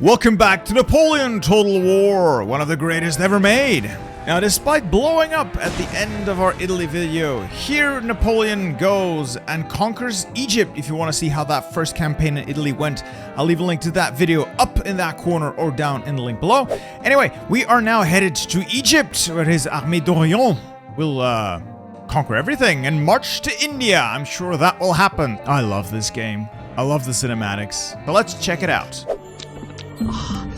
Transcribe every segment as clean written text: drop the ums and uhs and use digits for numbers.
Welcome back to Napoleon Total War, one of the greatest ever made. Now, despite blowing up at the end of our Italy video, here Napoleon goes and conquers Egypt. If you want to see how that first campaign in Italy went, I'll leave a link to that video up in that corner or down in the link below. Anyway, we are now headed to Egypt, where his Armée d'Orient will conquer everything and march to India. I'm sure that will happen. I love this game. I love the cinematics. But let's check it out. Oh,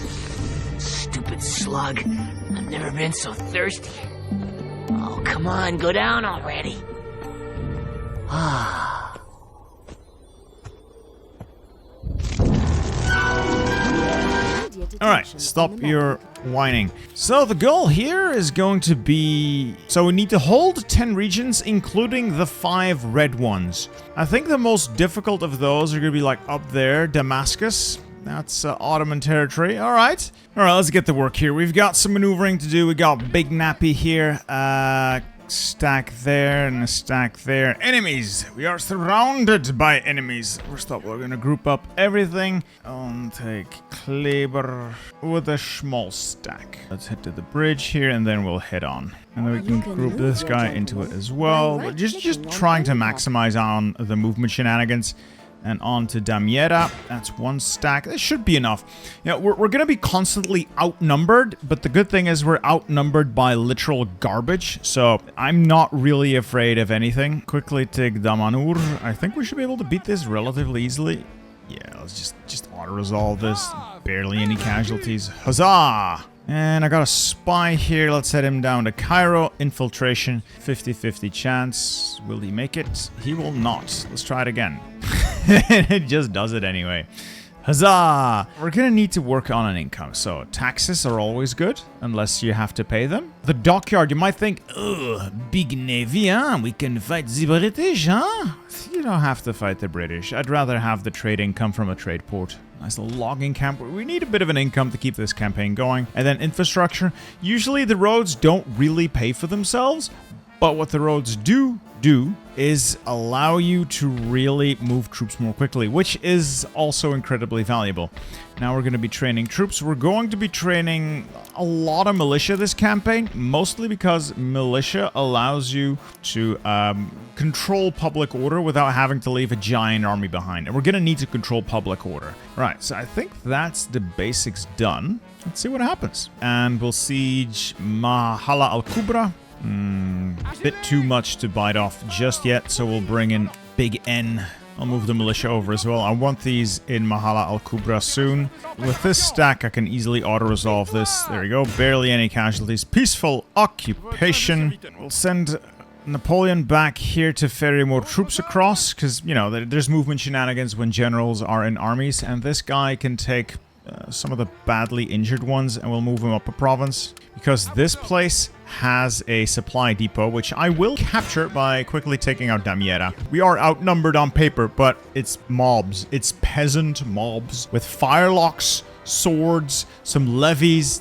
stupid slug. I've never been so thirsty. Oh, come on, go down already. Ah. Alright, stop your whining. So the goal here is going to be... So we need to hold 10 regions, including the 5 red ones. I think the most difficult of those are going to be like up there, Damascus. That's Ottoman territory. Alright. Alright, let's get to work here. We've got some maneuvering to do. We got Big Nappy here. Stack there and a stack there. Enemies! We are surrounded by enemies. First up, we're gonna group up everything. And take Kleber with a small stack. Let's head to the bridge here and then we'll head on. And then we can group this guy into it as well. But just trying to maximize on the movement shenanigans. And on to Damietta. That's one stack. That should be enough. You know, we're going to be constantly outnumbered, but the good thing is we're outnumbered by literal garbage, so I'm not really afraid of anything. Quickly take Damanur. I think we should be able to beat this relatively easily. Yeah, let's just auto-resolve this. Barely any casualties. Huzzah! And I got a spy here. Let's head him down to Cairo. Infiltration. 50-50 chance. Will he make it? He will not. Let's try it again. It just does it anyway. Huzzah! We're gonna need to work on an income. So taxes are always good, unless you have to pay them. The dockyard, you might think, ugh, big navy, huh? We can fight the British, huh? You don't have to fight the British. I'd rather have the trade income from a trade port. Nice little logging camp. We need a bit of an income to keep this campaign going. And then infrastructure. Usually the roads don't really pay for themselves, but what the roads do is allow you to really move troops more quickly, which is also incredibly valuable. Now we're going to be training troops. We're going to be training a lot of militia this campaign, mostly because militia allows you to control public order without having to leave a giant army behind. And we're going to need to control public order. Right, so I think that's the basics done. Let's see what happens. And we'll siege Mahala al-Kubra. Bit too much to bite off just yet, so we'll bring in Big N. I'll move the militia over as well. I want these in Mahala al-Kubra soon. With this stack, I can easily auto-resolve this. There we go. Barely any casualties. Peaceful occupation. We'll send Napoleon back here to ferry more troops across, because, you know, there's movement shenanigans when generals are in armies, and this guy can take some of the badly injured ones, and we'll move him up a province. Because this place has a supply depot, which I will capture by quickly taking out Damietta. We are outnumbered on paper, but it's mobs. It's peasant mobs with firelocks, swords, some levies.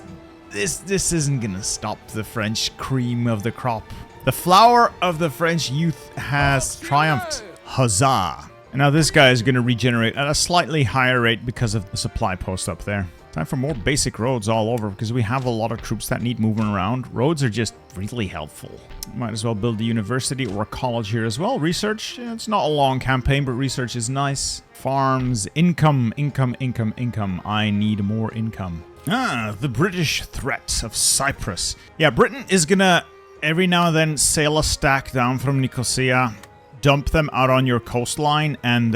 This isn't gonna stop the French cream of the crop. The flower of the French youth has triumphed. Huzzah! And now this guy is going to regenerate at a slightly higher rate because of the supply post up there. Time for more basic roads all over, because we have a lot of troops that need moving around. Roads are just really helpful. Might as well build a university or a college here as well. Research, it's not a long campaign, but research is nice. Farms, income. I need more income. The British threat of Cyprus. Yeah, Britain is going to every now and then sail a stack down from Nicosia, dump them out on your coastline, and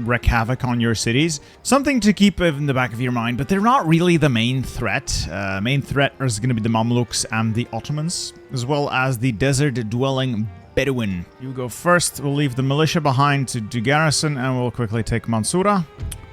wreak havoc on your cities. Something to keep in the back of your mind, but they're not really the main threat. Main threat is going to be the Mamluks and the Ottomans, as well as the desert-dwelling Bedouin. You go first. We'll leave the militia behind to do garrison, and we'll quickly take Mansoura.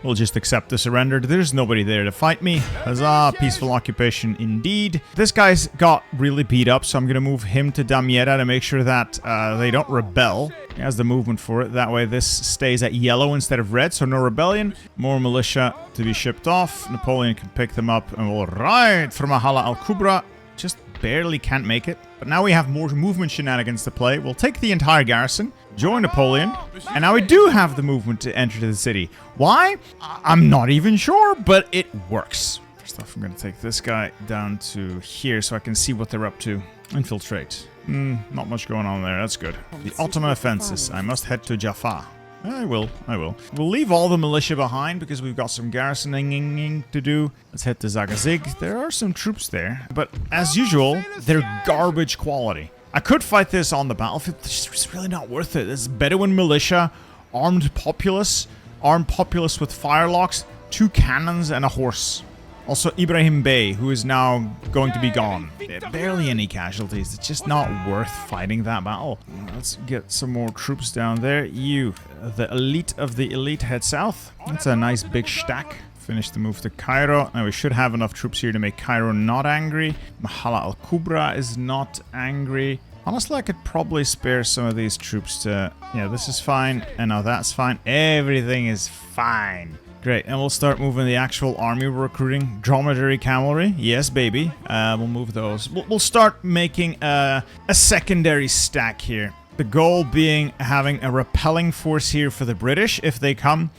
We'll just accept the surrender. There's nobody there to fight me. Huzzah, peaceful occupation indeed. This guy's got really beat up, so I'm going to move him to Damietta to make sure that they don't rebel. He has the movement for it. That way this stays at yellow instead of red, so no rebellion. More militia to be shipped off. Napoleon can pick them up, and we'll ride from Mahala al-Kubra. Just barely can't make it. But now we have more movement shenanigans to play. We'll take the entire garrison, join Napoleon, and now we do have the movement to enter the city. Why? I'm not even sure, but it works. First off, I'm going to take this guy down to here so I can see what they're up to. Infiltrate. Not much going on there. That's good. The Ottoman offenses. I must head to Jaffa. I will. We'll leave all the militia behind because we've got some garrisoning to do. Let's head to Zagazig. There are some troops there, but as usual, they're garbage quality. I could fight this on the battlefield. It's really not worth it. This is Bedouin militia, armed populace with firelocks, 2 cannons, and a horse. Also, Ibrahim Bey, who is now going to be gone. Barely any casualties. It's just not worth fighting that battle. Let's get some more troops down there. You, the elite of the elite, head south. That's a nice big stack. Finish the move to Cairo. Now, we should have enough troops here to make Cairo not angry. Mahala al-Kubra is not angry. Honestly, I could probably spare some of these troops to... Yeah, this is fine. And now that's fine. Everything is fine. Great, and we'll start moving the actual army we're recruiting. Dromedary cavalry, yes baby. We'll move those. We'll start making a secondary stack here. The goal being having a repelling force here for the British if they come.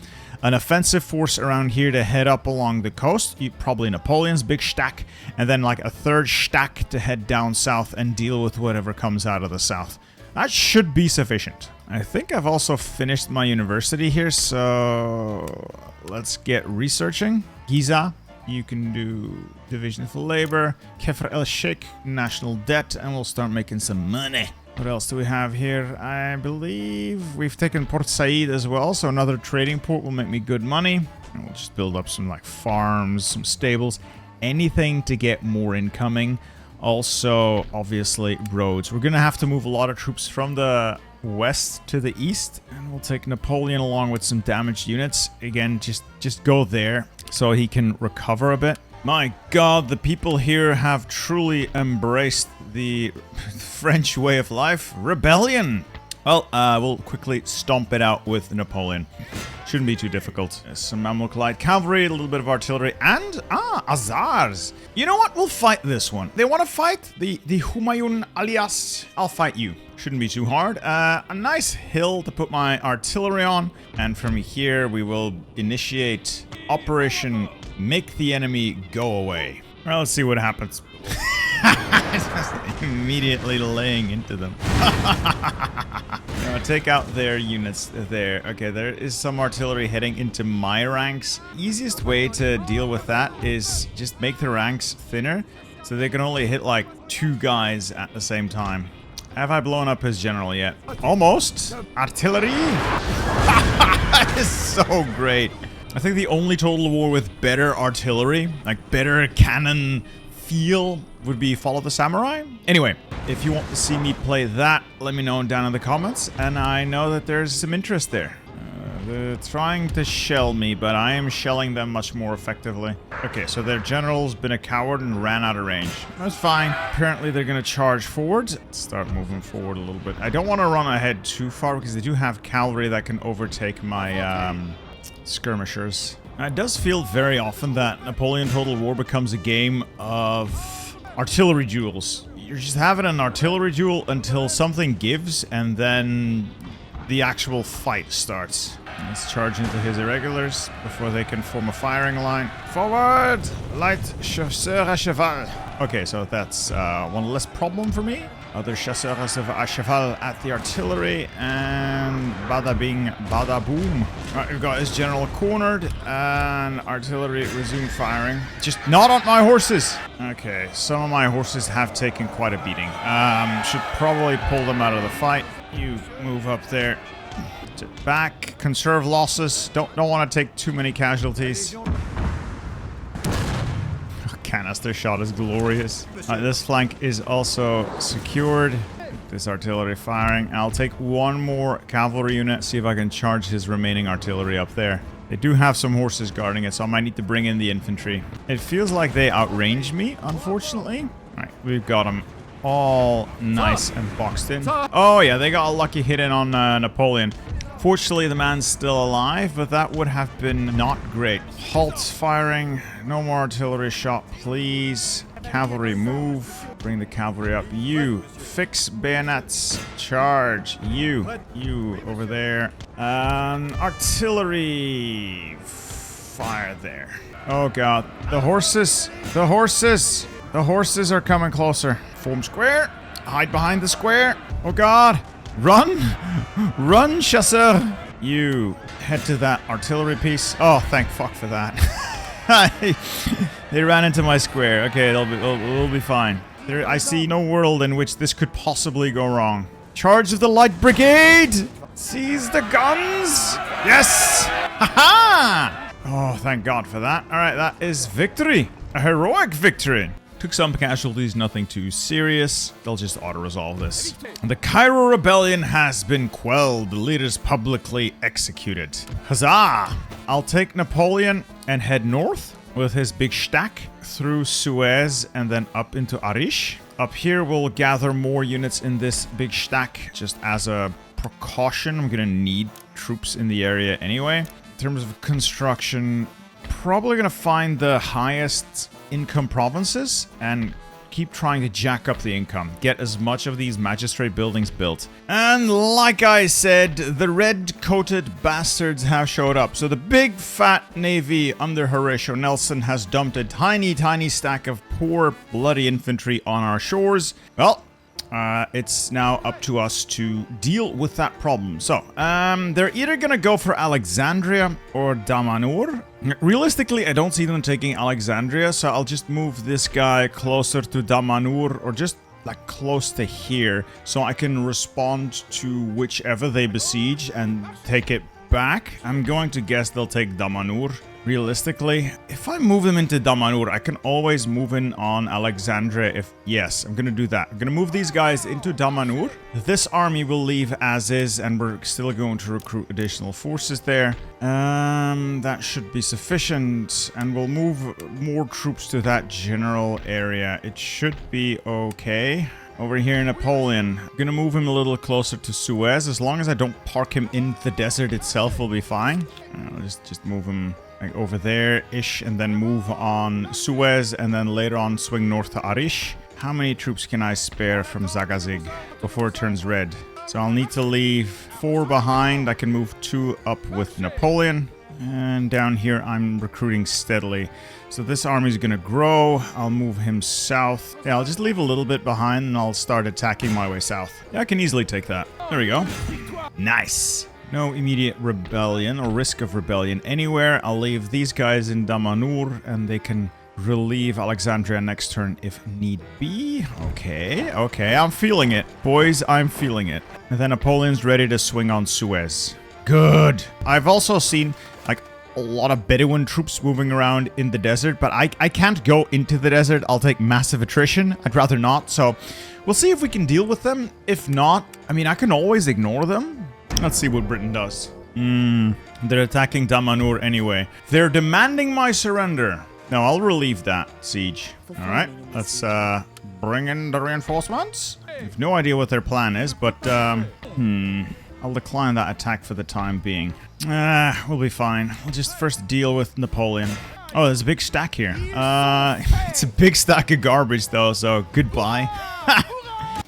An offensive force around here to head up along the coast. Probably Napoleon's big stack. And then like a third stack to head down south and deal with whatever comes out of the south. That should be sufficient. I think I've also finished my university here, so let's get researching. Giza, you can do Division for Labor, Kefr el-Sheikh, National Debt, and we'll start making some money. What else do we have here? I believe we've taken Port Said as well, so another trading port will make me good money. And we'll just build up some like farms, some stables, anything to get more incoming. Also, obviously, roads. We're going to have to move a lot of troops from the west to the east. And we'll take Napoleon along with some damaged units. Again, just go there so he can recover a bit. My god, the people here have truly embraced the French way of life. Rebellion! Well, we'll quickly stomp it out with Napoleon. Shouldn't be too difficult. Some Mamluk light cavalry, a little bit of artillery, and Azars. You know what? We'll fight this one. They want to fight the Humayun alias. I'll fight you. Shouldn't be too hard. A nice hill to put my artillery on, and from here we will initiate Operation Make the Enemy Go Away. Well, let's see what happens. Just immediately laying into them. Take out their units there. Okay, there is some artillery heading into my ranks. Easiest way to deal with that is just make the ranks thinner so they can only hit like 2 guys at the same time. Have I blown up his general yet? Almost. Artillery. That is so great. I think the only Total War with better artillery, like better cannon feel, would be Fall of the Samurai. Anyway, if you want to see me play that, let me know down in the comments. And I know that there's some interest there. They're trying to shell me, but I am shelling them much more effectively. Okay, so their general's been a coward and ran out of range. That's fine. Apparently they're going to charge forward. Let's start moving forward a little bit. I don't want to run ahead too far because they do have cavalry that can overtake my skirmishers. It does feel very often that Napoleon Total War becomes a game of artillery duels. You're just having an artillery duel until something gives, and then the actual fight starts. Let's charge into his irregulars before they can form a firing line. Forward! Light chasseur à cheval. Okay, so that's one less problem for me. Other chasseurs à cheval at the artillery, and bada bing, bada boom. Alright, we've got his general cornered, and artillery resume firing. Just not on my horses! Okay, some of my horses have taken quite a beating. Should probably pull them out of the fight. You move up there. Back, conserve losses. Don't want to take too many casualties. Canister shot is glorious. This flank is also secured. This artillery firing. I'll take one more cavalry unit, see if I can charge his remaining artillery up there. They do have some horses guarding it, so I might need to bring in the infantry. It feels like they outranged me, unfortunately. Alright, we've got them all nice and boxed in. Oh yeah, they got a lucky hit in on Napoleon. Fortunately, the man's still alive, but that would have been not great. Halt firing. No more artillery shot, please. Cavalry move. Bring the cavalry up. You. Fix bayonets. Charge. You over there. Artillery. Fire there. Oh god. The horses. The horses. The horses are coming closer. Form square. Hide behind the square. Oh god. Run. Run, chasseur. You head to that artillery piece. Oh, thank fuck for that. They ran into my square. Okay, it'll be fine. I see no world in which this could possibly go wrong. Charge of the light brigade! Seize the guns! Yes! Ha-ha! Oh, thank God for that. Alright, that is victory. A heroic victory. Took some casualties, nothing too serious. They'll just auto-resolve this. The Cairo rebellion has been quelled. The leaders publicly executed. Huzzah! I'll take Napoleon and head north with his big stack through Suez and then up into Arish. Up here, we'll gather more units in this big stack just as a precaution. I'm gonna need troops in the area anyway. In terms of construction, probably gonna find the highest income provinces and keep trying to jack up the income. Get as much of these magistrate buildings built. And like I said, the red-coated bastards have showed up. So the big fat navy under Horatio Nelson has dumped a tiny stack of poor bloody infantry on our shores. Well, it's now up to us to deal with that problem. So, they're either gonna go for Alexandria or Damanhur. Realistically, I don't see them taking Alexandria, so I'll just move this guy closer to Damanhur, or just like close to here, so I can respond to whichever they besiege and take it back. I'm going to guess they'll take Damanhur. Realistically, if I move them into Damanhur, I can always move in on Alexandria if... Yes, I'm gonna do that. I'm gonna move these guys into Damanhur. This army will leave as is, and we're still going to recruit additional forces there. That should be sufficient, and we'll move more troops to that general area. It should be okay. Over here, Napoleon. I'm gonna move him a little closer to Suez. As long as I don't park him in the desert itself, we'll be fine. I'll just move him... like over there-ish, and then move on Suez, and then later on swing north to Arish. How many troops can I spare from Zagazig before it turns red? So I'll need to leave 4 behind. I can move 2 up with Napoleon. And down here, I'm recruiting steadily. So this army's gonna grow. I'll move him south. Yeah, I'll just leave a little bit behind, and I'll start attacking my way south. Yeah, I can easily take that. There we go. Nice. No immediate rebellion or risk of rebellion anywhere. I'll leave these guys in Damanhur, and they can relieve Alexandria next turn if need be. Okay, I'm feeling it. Boys, I'm feeling it. And then Napoleon's ready to swing on Suez. Good. I've also seen, like, a lot of Bedouin troops moving around in the desert, but I can't go into the desert. I'll take massive attrition. I'd rather not, so we'll see if we can deal with them. If not, I mean, I can always ignore them. Let's see what Britain does. They're attacking Damanhur anyway. They're demanding my surrender. No, I'll relieve that siege. Alright, let's bring in the reinforcements. I have no idea what their plan is, but I'll decline that attack for the time being. We'll be fine. We'll just first deal with Napoleon. Oh, there's a big stack here. It's a big stack of garbage though, so goodbye.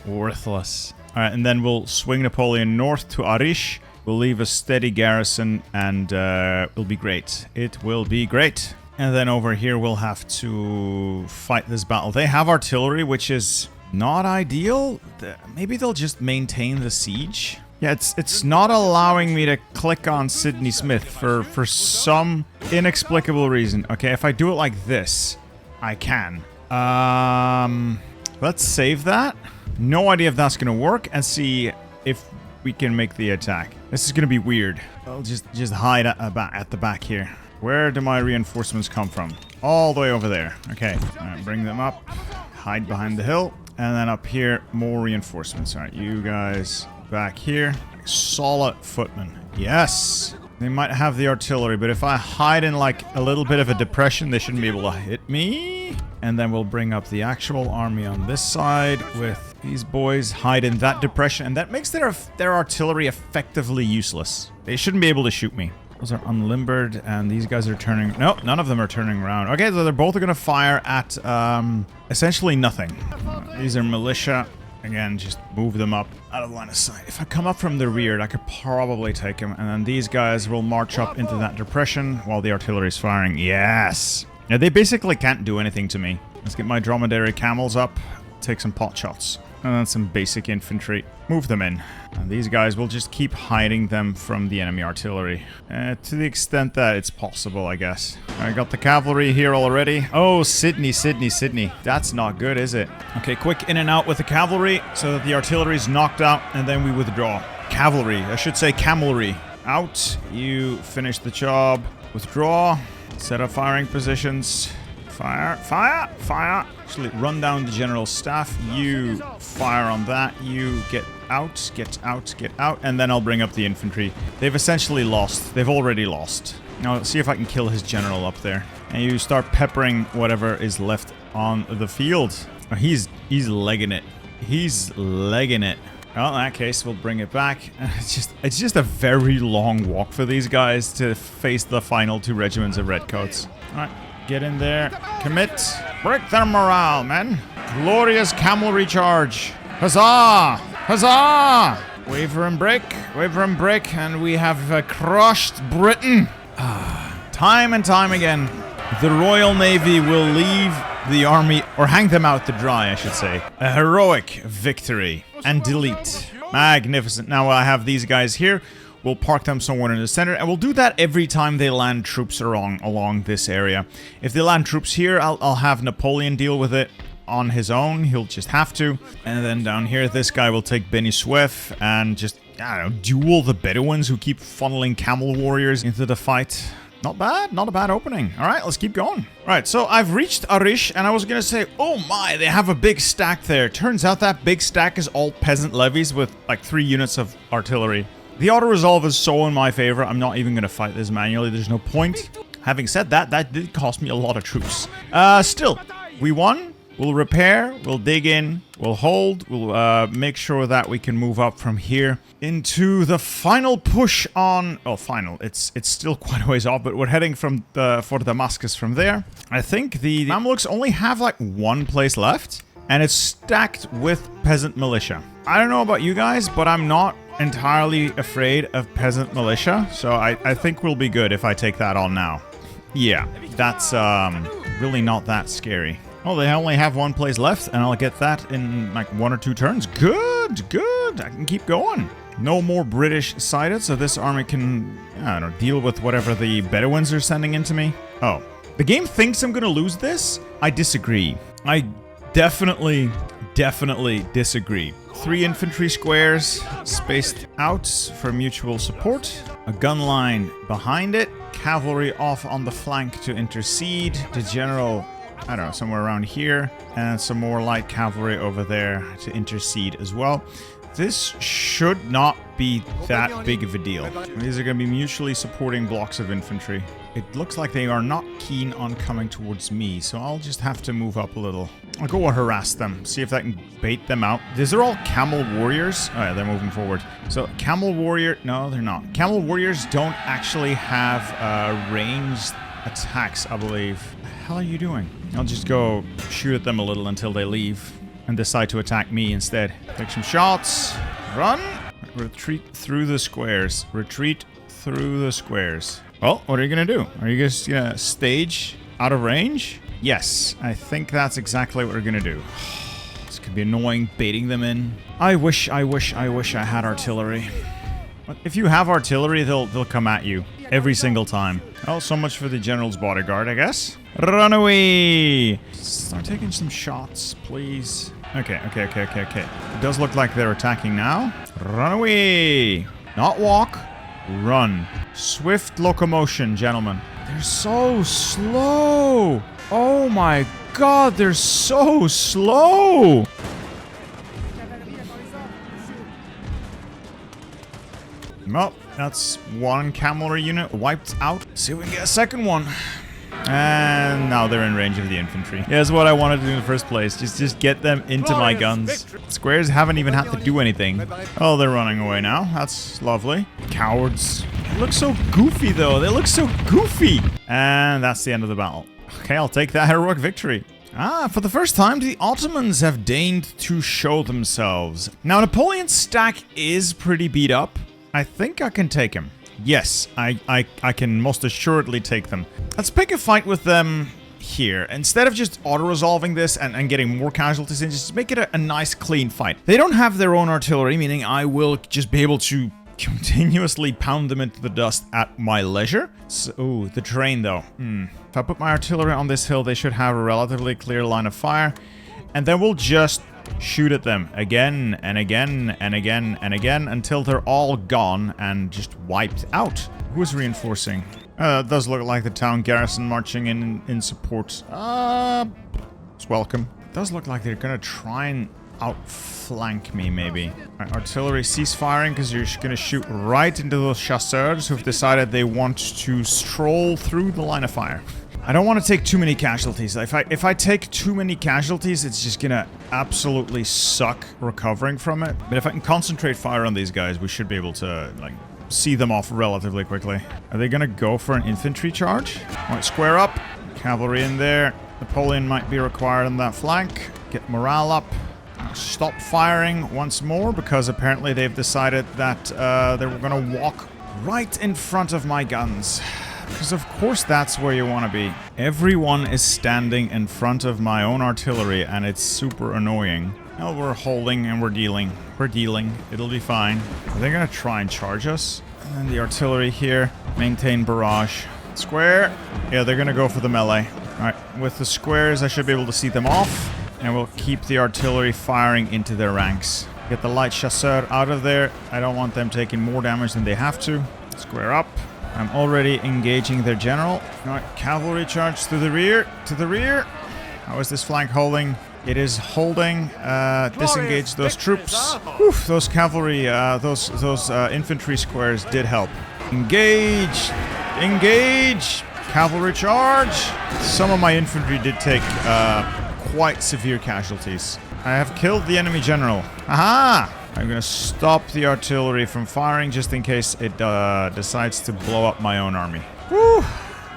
Worthless. Alright, and then we'll swing Napoleon north to Arish. We'll leave a steady garrison, and it'll be great. It will be great. And then over here, we'll have to fight this battle. They have artillery, which is not ideal. Maybe they'll just maintain the siege. Yeah, it's not allowing me to click on Sidney Smith for some inexplicable reason. Okay, if I do it like this, I can. Let's save that. No idea if that's gonna work, and see if we can make the attack. This is gonna be weird. I'll just hide at the back here. Where do my reinforcements come from? All the way over there. Okay, alright, bring them up. Hide behind the hill. And then up here, more reinforcements. Alright, you guys back here. Solid footmen. Yes! They might have the artillery, but if I hide in like a little bit of a depression, they shouldn't be able to hit me. And then we'll bring up the actual army on this side with these boys. Hide in that depression, and that makes their artillery effectively useless. They shouldn't be able to shoot me. Those are unlimbered, and these guys are turning... No, none of them are turning around. Okay, so they're both going to fire at essentially nothing. These are militia. Again, just move them up out of line of sight. If I come up from the rear, I could probably take them. And then these guys will march up into that depression while the artillery is firing. Yes! Now, they basically can't do anything to me. Let's get my dromedary camels up. Take some pot shots. And then some basic infantry. Move them in. And these guys will just keep hiding them from the enemy artillery. To the extent that it's possible, I guess. I got the cavalry here already. Oh, Sydney. That's not good, is it? Okay, quick in and out with the cavalry so that the artillery is knocked out and then we withdraw. Cavalry. I should say camelry. Out. You finish the job. Withdraw. Set up firing positions. Fire. Actually, run down the general's staff. You fire on that. You get out. And then I'll bring up the infantry. They've essentially lost. They've already lost. Now, let's see if I can kill his general up there. And you start peppering whatever is left on the field. Oh, he's legging it. Well, in that case, we'll bring it back. It's just a very long walk for these guys to face the final 2 regiments of redcoats. All right. Get in there. Commit. Break their morale, men. Glorious cavalry charge. Huzzah! Huzzah! Waver and break. And we have crushed Britain. Time and time again. The Royal Navy will leave the army, or hang them out to dry, I should say. A heroic victory. And delete. Magnificent. Now I have these guys here. We'll park them somewhere in the center, and we'll do that every time they land troops along this area. If they land troops here, I'll have Napoleon deal with it on his own. He'll just have to. And then down here, this guy will take Beni Suef and just, I don't know, duel the Bedouins who keep funneling camel warriors into the fight. Not bad. Not a bad opening. All right, let's keep going. All right, so I've reached Arish, and I was going to say, oh my, they have a big stack there. Turns out that big stack is all peasant levies with like 3 units of artillery. The auto-resolve is so in my favor, I'm not even going to fight this manually. There's no point. Having said that, that did cost me a lot of troops. Still, we won. We'll repair. We'll dig in. We'll hold. We'll make sure that we can move up from here into the final push on... Oh, final. It's still quite a ways off, but we're heading for Damascus from there. I think the Mamluks only have like 1 place left, and it's stacked with peasant militia. I don't know about you guys, but I'm not entirely afraid of peasant militia, so I think we'll be good if I take that on now. Yeah, that's really not that scary. Oh, they only have 1 place left, and I'll get that in like 1 or 2 turns. Good. I can keep going. No more British sighted, so this army can, I don't know, deal with whatever the Bedouins are sending into me. Oh, the game thinks I'm gonna lose this? I disagree. I definitely disagree. 3 infantry squares spaced out for mutual support. A gun line behind it. Cavalry off on the flank to intercede. The general, I don't know, somewhere around here. And some more light cavalry over there to intercede as well. This should not be that big of a deal. These are going to be mutually supporting blocks of infantry. It looks like they are not keen on coming towards me, so I'll just have to move up a little. I'll go harass them, see if I can bait them out. These are all camel warriors. Oh yeah, they're moving forward. So camel warrior, no, they're not. Camel warriors don't actually have ranged attacks, I believe. What the hell are you doing? I'll just go shoot at them a little until they leave and decide to attack me instead. Take some shots. Run. Retreat through the squares. Retreat through the squares. Well, what are you gonna do? Are you just gonna stage out of range? Yes, I think that's exactly what we're gonna do. This could be annoying, baiting them in. I wish I had artillery. But if you have artillery, they'll come at you every single time. Well, so much for the general's bodyguard, I guess. Run away! Start taking some shots, please. Okay. It does look like they're attacking now. Run away! Not walk. Run. Swift locomotion, gentlemen. They're so slow. Oh my god, they're so slow. Well, that's 1 cavalry unit wiped out. See if we can get a second one. And now they're in range of the infantry. Yeah, that's what I wanted to do in the first place. Just get them into my guns. Squares haven't even had to do anything. Oh, they're running away now. That's lovely. Cowards. They look so goofy, though. They look so goofy. And that's the end of the battle. Okay, I'll take that heroic victory. For the first time, the Ottomans have deigned to show themselves. Now, Napoleon's stack is pretty beat up. I think I can take him. Yes, I can most assuredly take them. Let's pick a fight with them here. Instead of just auto-resolving this and getting more casualties in, just make it a nice, clean fight. They don't have their own artillery, meaning I will just be able to continuously pound them into the dust at my leisure. So, ooh, the terrain, though. If I put my artillery on this hill, they should have a relatively clear line of fire. And then we'll just shoot at them again and again and again and again until they're all gone and just wiped out. Who's reinforcing? It does look like the town garrison marching in support. It's welcome. It does look like they're gonna try and outflank me, maybe. Right, artillery, cease firing, because you're gonna shoot right into those chasseurs who've decided they want to stroll through the line of fire. I don't want to take too many casualties. If I take too many casualties, it's just gonna absolutely suck recovering from it. But if I can concentrate fire on these guys, we should be able to, like, see them off relatively quickly. Are they gonna go for an infantry charge? Alright, square up. Cavalry in there. Napoleon might be required on that flank. Get morale up. Stop firing once more, because apparently they've decided that they were gonna walk right in front of my guns. Because of course that's where you want to be. Everyone is standing in front of my own artillery, and it's super annoying. Well, we're holding and we're dealing. We're dealing. It'll be fine. Are they gonna try and charge us? And then the artillery here. Maintain barrage. Square. Yeah, they're gonna go for the melee. Alright, with the squares I should be able to see them off. And we'll keep the artillery firing into their ranks. Get the light chasseur out of there. I don't want them taking more damage than they have to. Square up. I'm already engaging their general. Alright, cavalry charge to the rear. To the rear. How is this flank holding? It is holding. Disengage those troops. Oof, those cavalry, those infantry squares did help. Engage! Engage! Cavalry charge! Some of my infantry did take quite severe casualties. I have killed the enemy general. Aha! I'm gonna stop the artillery from firing just in case it decides to blow up my own army. Whew!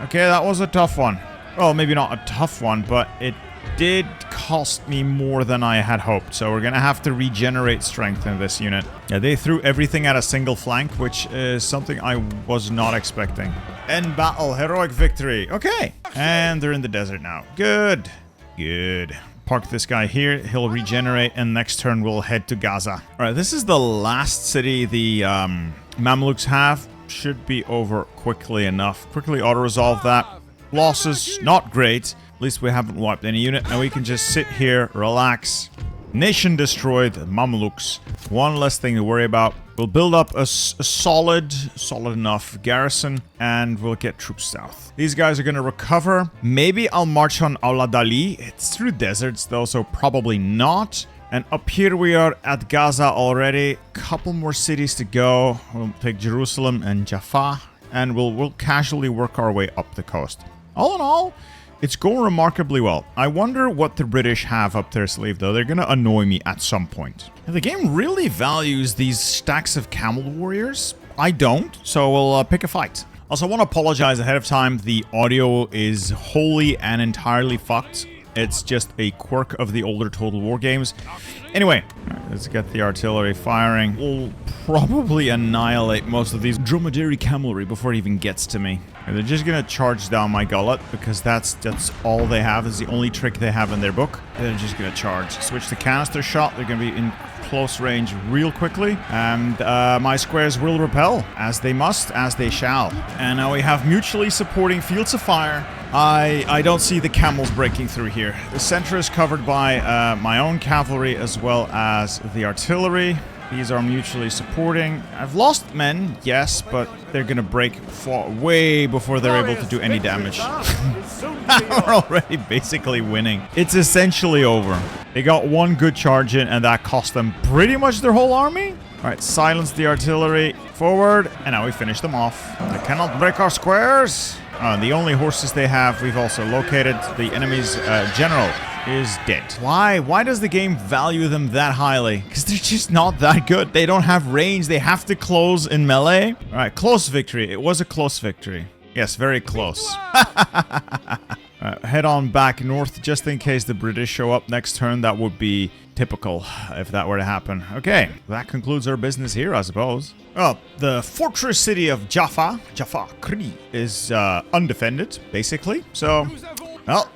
Okay, that was a tough one. Well, maybe not a tough one, but it did cost me more than I had hoped. So we're gonna have to regenerate strength in this unit. Yeah, they threw everything at a single flank, which is something I was not expecting. End battle, heroic victory. Okay. And they're in the desert now. Good. Good. Park this guy here, he'll regenerate, and next turn we'll head to Gaza. Alright, this is the last city the Mamluks have. Should be over quickly enough. Quickly auto-resolve that. Losses, not great. At least we haven't wiped any unit. Now we can just sit here, relax. Nation destroyed, Mamluks. One less thing to worry about. We'll build up a solid enough garrison, and we'll get troops south. These guys are gonna recover. Maybe I'll march on Auladali. It's through deserts though, so probably not. And up here we are at Gaza already. Couple more cities to go. We'll take Jerusalem and Jaffa, and we'll casually work our way up the coast. All in all, it's going remarkably well. I wonder what the British have up their sleeve, though. They're gonna annoy me at some point. And the game really values these stacks of camel warriors. I don't, so we'll pick a fight. Also, I want to apologize ahead of time. The audio is wholly and entirely fucked. It's just a quirk of the older Total War games. Anyway, let's get the artillery firing. We'll probably annihilate most of these dromedary cavalry before it even gets to me. And they're just gonna charge down my gullet because that's all they have. Is the only trick they have in their book. They're just gonna charge. Switch to canister shot. They're gonna be in close range real quickly, and my squares will repel, as they must, as they shall. And now we have mutually supporting fields of fire. I don't see the camels breaking through here. The center is covered by my own cavalry as well as the artillery. These are mutually supporting. I've lost men, yes, but they're gonna break way before they're able to do any damage. We're already basically winning. It's essentially over. They got one good charge in, and that cost them pretty much their whole army. Alright, silence the artillery. Forward, and now we finish them off. They cannot break our squares. The only horses they have, we've also located. The enemy's general is dead. Why? Why does the game value them that highly? Because they're just not that good. They don't have range. They have to close in melee. Alright, close victory. It was a close victory. Yes, very close. Head on back north just in case the British show up next turn. That would be typical if that were to happen. Okay, that concludes our business here, I suppose. Well, the fortress city of Jaffa Kri, is undefended, basically. So, well,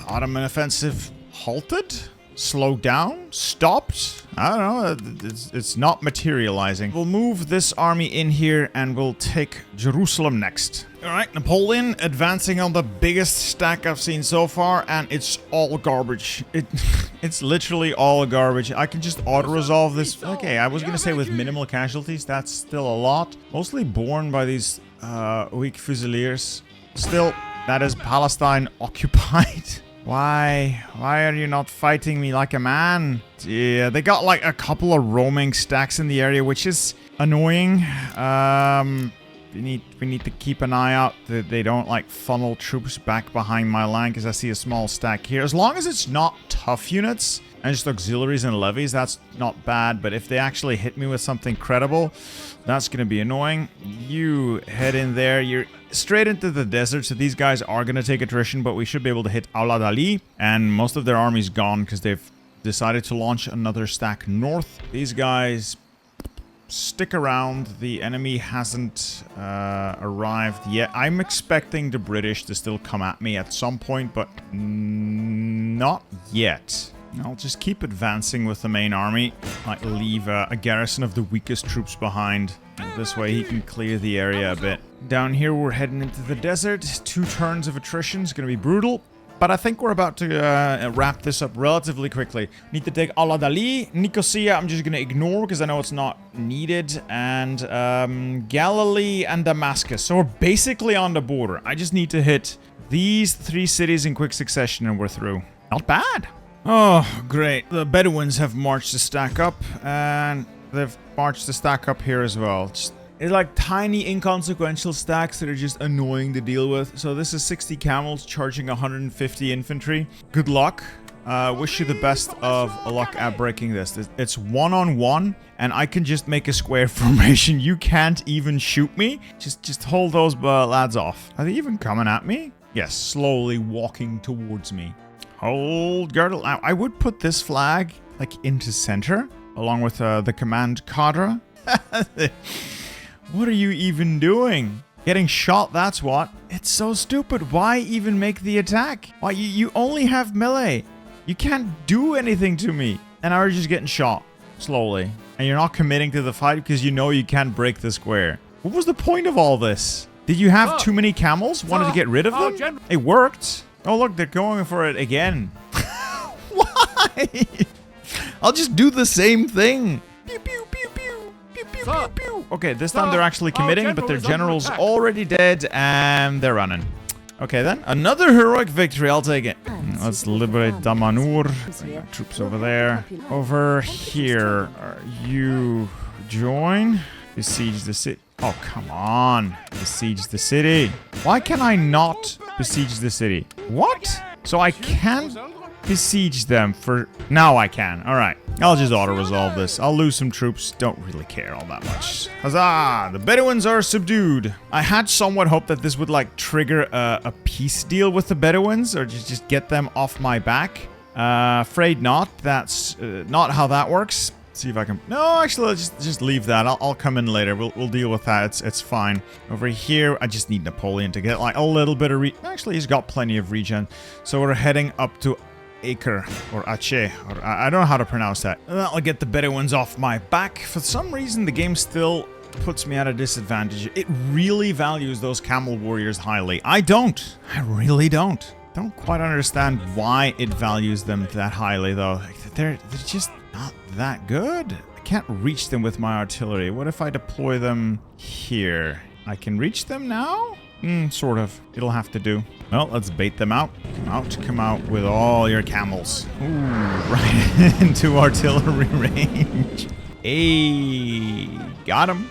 Ottoman offensive halted, slowed down, stopped. I don't know, it's not materializing. We'll move this army in here and we'll take Jerusalem next. Alright, Napoleon advancing on the biggest stack I've seen so far, and it's all garbage. It's literally all garbage. I can just auto-resolve this. Okay, I was gonna say with minimal casualties, that's still a lot. Mostly borne by these weak fusiliers. Still, that is Palestine occupied. Why are you not fighting me like a man? Yeah, they got like a couple of roaming stacks in the area, which is annoying. We need to keep an eye out that they don't like funnel troops back behind my line, because I see a small stack here. As long as it's not tough units and just auxiliaries and levies, that's not bad. But if they actually hit me with something credible, that's going to be annoying. You head in there. You're straight into the desert, so these guys are going to take attrition, but we should be able to hit Aulad Ali, and most of their army's gone because they've decided to launch another stack north. These guys stick around. The enemy hasn't arrived yet. I'm expecting the British to still come at me at some point, but not yet. I'll just keep advancing with the main army. Like leave a garrison of the weakest troops behind. This way he can clear the area a bit. Down here we're heading into the desert. 2 turns of attrition is going to be brutal. But I think we're about to wrap this up relatively quickly. Need to take Aulad Ali. Nicosia I'm just going to ignore because I know it's not needed. And Galilee and Damascus. So we're basically on the border. I just need to hit these 3 cities in quick succession and we're through. Not bad. Oh, great. The Bedouins have marched the stack up. And they've marched the stack up here as well. It's like tiny inconsequential stacks that are just annoying to deal with. So this is 60 camels charging 150 infantry. Good luck. Wish you the best of luck at breaking this. It's one-on-one, and I can just make a square formation. You can't even shoot me. Just hold those lads off. Are they even coming at me? Yes, slowly walking towards me. Hold girdle. Now, I would put this flag like into center, along with the command cadre. What are you even doing? Getting shot, that's what. It's so stupid. Why even make the attack? Why, you only have melee. You can't do anything to me. And I'm just getting shot slowly. And you're not committing to the fight because you know you can't break the square. What was the point of all this? Did you have too many camels? Wanted to get rid of them? It worked. Oh, look, they're going for it again. Why? I'll just do the same thing. Pew, pew, pew, pew. Pew, pew, pew, pew. Okay, this time they're actually committing, but their general's already dead, and they're running. Okay, then. Another heroic victory. I'll take it. Let's liberate Damanur. Troops over there. Over here. You join. Besiege the city. Oh, come on. Besiege the city. Why can I not besiege the city? What? So I can't besiege them for... Now I can. All right. I'll just auto-resolve this. I'll lose some troops. Don't really care all that much. Huzzah! The Bedouins are subdued. I had somewhat hoped that this would, like, trigger a peace deal with the Bedouins, or just get them off my back. Afraid not. That's not how that works. See if I can... No, actually, let's just leave that. I'll come in later. We'll deal with that. It's fine. Over here, I just need Napoleon to get, like, a little bit of Actually, he's got plenty of regen. So we're heading up to Acre, or Aceh, or I don't know how to pronounce that. That'll get the Bedouins off my back. For some reason, the game still puts me at a disadvantage. It really values those camel warriors highly. I don't. I really don't. Don't quite understand why it values them that highly, though. They're just not that good. I can't reach them with my artillery. What if I deploy them here? I can reach them now? Sort of. It'll have to do. Well, let's bait them out. Come out with all your camels. Ooh, right into artillery range. Hey, got him.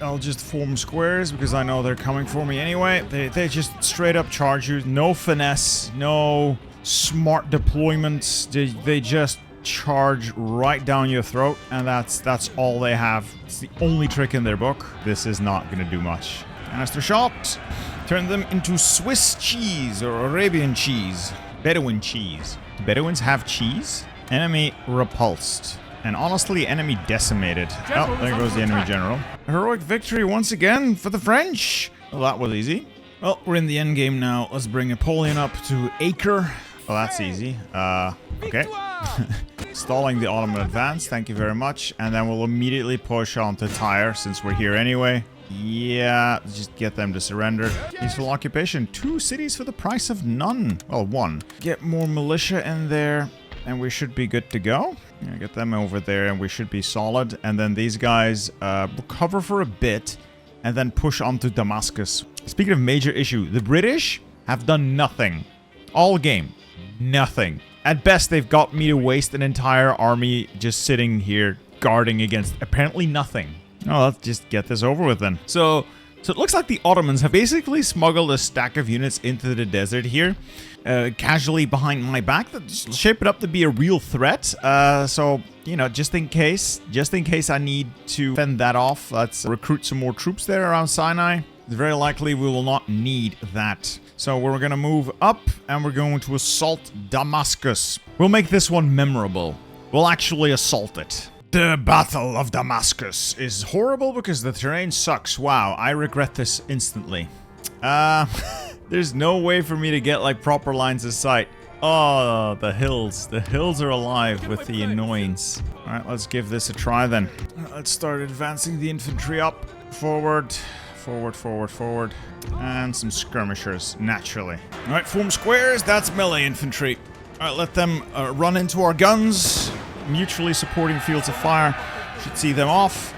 I'll just form squares because I know they're coming for me anyway. They just straight up charge you. No finesse, no smart deployments. They just charge right down your throat, and that's all they have. It's the only trick in their book. This is not going to do much. Canister shot. Turn them into Swiss cheese or Arabian cheese. Bedouin cheese. Bedouins have cheese? Enemy repulsed. And honestly, enemy decimated. Oh, there goes the enemy general. Heroic victory once again for the French. Well, that was easy. Well, we're in the end game now. Let's bring Napoleon up to Acre. Well, that's easy. Okay. Stalling the Ottoman advance. Thank you very much. And then we'll immediately push on to Tyre since we're here anyway. Yeah, just get them to surrender. Peaceful occupation. 2 cities for the price of none. Well, 1. Get more militia in there. And we should be good to go. Yeah, get them over there and we should be solid. And then these guys recover for a bit and then push on to Damascus. Speaking of major issue, the British have done nothing. All game. Nothing. At best, they've got me to waste an entire army just sitting here guarding against apparently nothing. Oh, let's just get this over with then. So it looks like the Ottomans have basically smuggled a stack of units into the desert here, casually behind my back. That's shaping up to be a real threat. So, you know, just in case I need to fend that off, let's recruit some more troops there around Sinai. It's very likely we will not need that. So we're going to move up and we're going to assault Damascus. We'll make this one memorable. We'll actually assault it. The Battle of Damascus is horrible because the terrain sucks. Wow, I regret this instantly. There's no way for me to get like proper lines of sight. Oh, the hills. The hills are alive with the annoyance. All right, let's give this a try then. Let's start advancing the infantry up. Forward, forward, forward, forward. And some skirmishers, naturally. All right, form squares. That's melee infantry. All right, let them run into our guns. Mutually supporting fields of fire. Should see them off.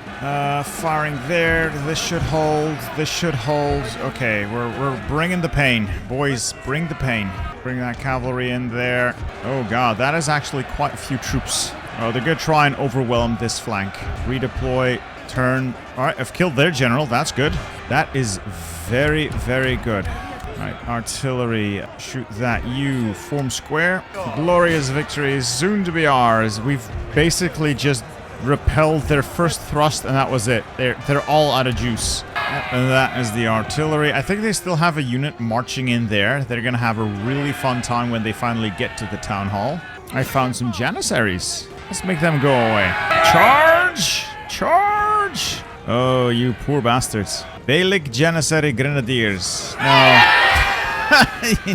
Firing there. This should hold. This should hold. Okay, we're bringing the pain. Boys, bring the pain. Bring that cavalry in there. Oh god, that is actually quite a few troops. Oh, they're gonna try and overwhelm this flank. Redeploy. Turn. Alright, I've killed their general. That's good. That is very, very good. Alright, artillery. Shoot that. You form square. Glorious victory is soon to be ours. We've basically just repelled their first thrust and that was it. They're all out of juice. And that is the artillery. I think they still have a unit marching in there. They're gonna have a really fun time when they finally get to the town hall. I found some janissaries. Let's make them go away. Charge! Charge! Oh, you poor bastards. Beylik Janissary Grenadiers. No.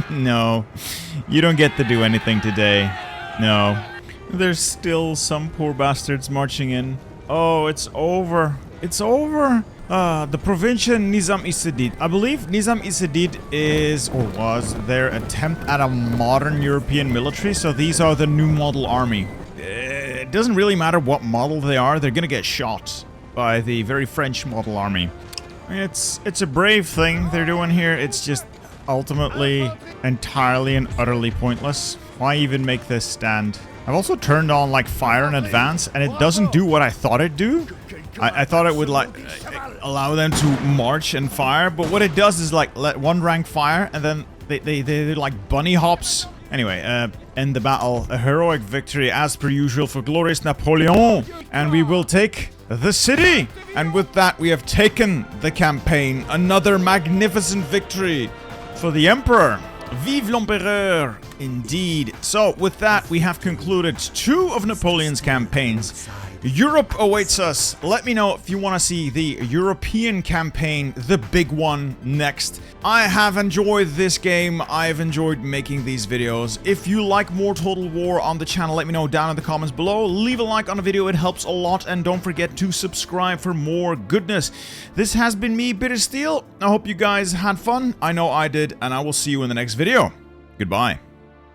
No. You don't get to do anything today. No. There's still some poor bastards marching in. Oh, it's over. It's over. The provincial Nizam-i-Sadid. I believe Nizam-i-Sadid is, or was, their attempt at a modern European military. So these are the new model army. It doesn't really matter what model they are. They're gonna get shot by the very French model army. It's a brave thing they're doing here. It's just ultimately entirely and utterly pointless. Why even make this stand? I've also turned on like fire in advance and it doesn't do what I thought it'd do. I thought it would like allow them to march and fire, but what it does is like let one rank fire and then they like bunny hops. Anyway, end the battle. A heroic victory as per usual for glorious Napoleon. And we will take the city. And with that we have taken the campaign. Another magnificent victory for the Emperor. Vive l'Empereur! Indeed. So, with that, we have concluded 2 of Napoleon's campaigns. Europe awaits us. Let me know if you want to see the European campaign, the big one, next. I have enjoyed this game. I've enjoyed making these videos. If you like more Total War on the channel, let me know down in the comments below. Leave a like on the video. It helps a lot. And don't forget to subscribe for more goodness. This has been me, Bitter Steel. I hope you guys had fun. I know I did. And I will see you in the next video. Goodbye.